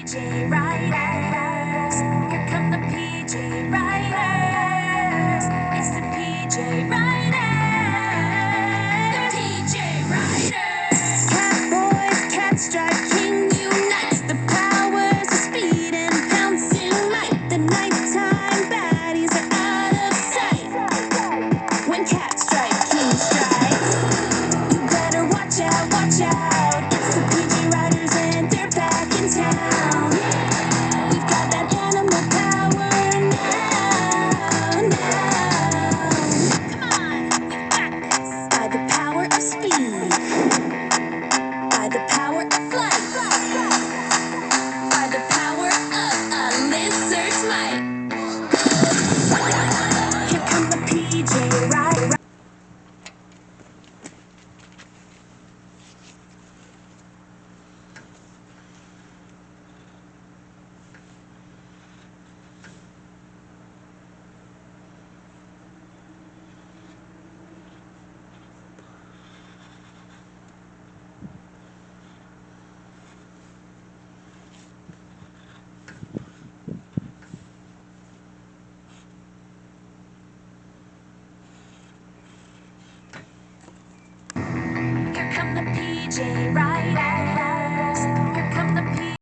PJ Riders. Here come the PJ Riders. It's the PJ Riders. PJ Riders. Catboys, Catstripe King unites the powers of speed and pouncing might. The nighttime baddies are out of sight. When Catstripe King strikes, you better watch out, watch out. It's the PJ Riders and they're back in town. We've got that animal power now. Come on, we've got this. By the power of speed, by the power of flight, by the power of a lizard's might. Here come the PJ Riders. Here come the PJ Riders. Here come the PJ.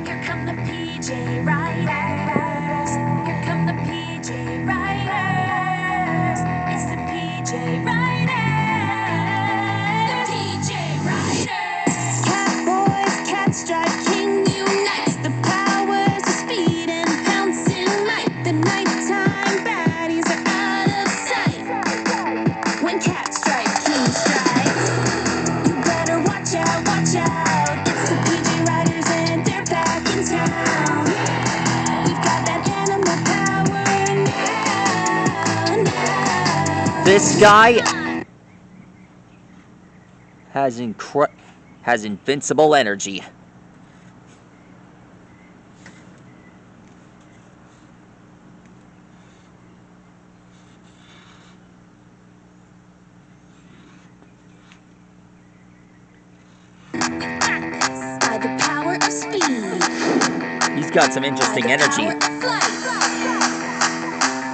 Here come the PJ Riders. Here come the PJ Riders. It's the PJ Riders. PJ Riders. Catboys, Catstripe King unites the powers of speed and pouncing might. The nighttime baddies are out of sight. When Catstripe King strikes, you better watch out, watch out. It's the PJ Riders and they're back in town. We've got that animal power now. This guy has invincible energy. By the power of speed, He's got some interesting energy. by the power of flight,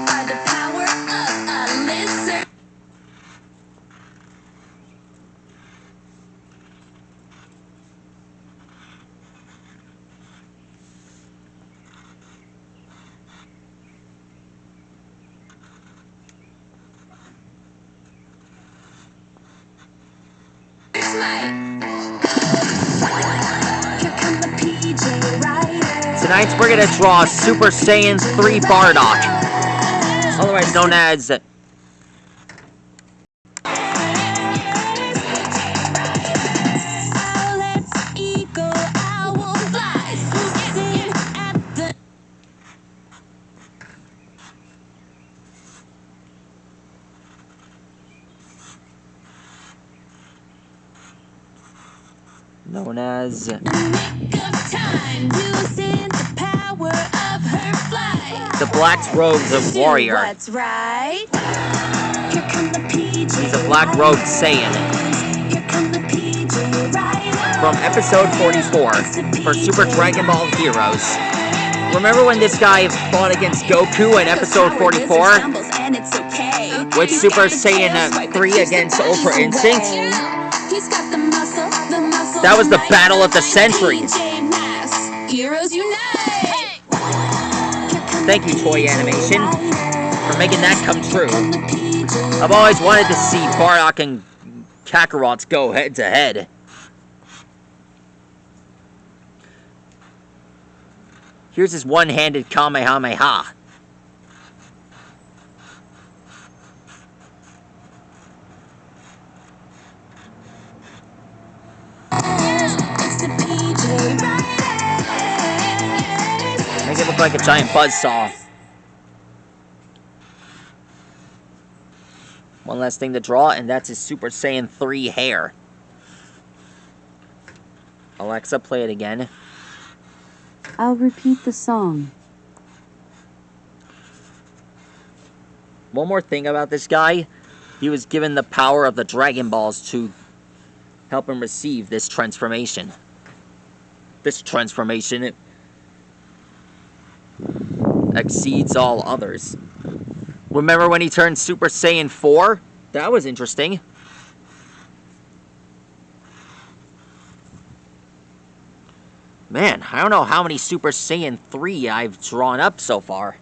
by the power of a lizard. Here come the PJ Riders. Tonight we're gonna draw Super Saiyan 3 Bardock, otherwise known as Owlet's eagle owl flies, swooping at the. known as Nick of time, using the power of her flight. the Black Robes of Warrior. That's right. Here come the PJ. He's a Black Robe Saiyan Here come the PJ Riders. from episode 44 for Super Dragon Ball Heroes. Remember when this guy fought against Goku in episode 44? With Super Saiyan 3 against Ultra Instinct? That was the battle of the centuries. Heroes unite! Thank you, Toy Animation, for making that come true. I've always wanted to see Bardock and Kakarot go head to head. Here's his one-handed Kamehameha. It's the PJ Riders. Make it look like a giant buzzsaw. One last thing to draw, and that's his Super Saiyan 3 hair. Alexa, play it again. I'll repeat the song. One more thing about this guy. He was given the power of the Dragon Balls to help him receive this transformation. This transformation exceeds all others. Remember when he turned Super Saiyan 4? That was interesting. Man, I don't know how many Super Saiyan 3 I've drawn up so far.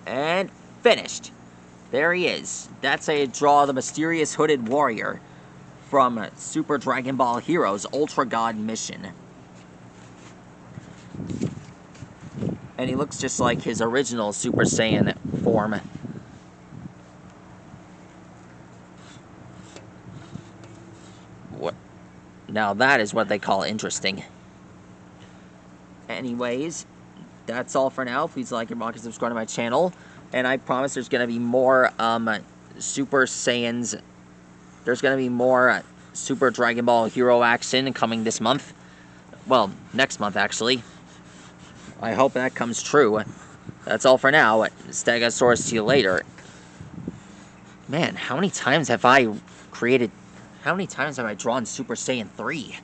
And finished. There he is. That's a draw the mysterious hooded warrior from Super Dragon Ball Heroes Ultra God Mission. And he looks just like his original Super Saiyan form. What? Now that is what they call interesting. Anyways, that's all for now. Please like and subscribe to my channel. And I promise there's going to be more Super Saiyans. There's going to be more Super Dragon Ball Hero action coming this month. Well, next month, actually. I hope that comes true. That's all for now. Stegosaurus, see you later. Man, how many times have I drawn Super Saiyan 3?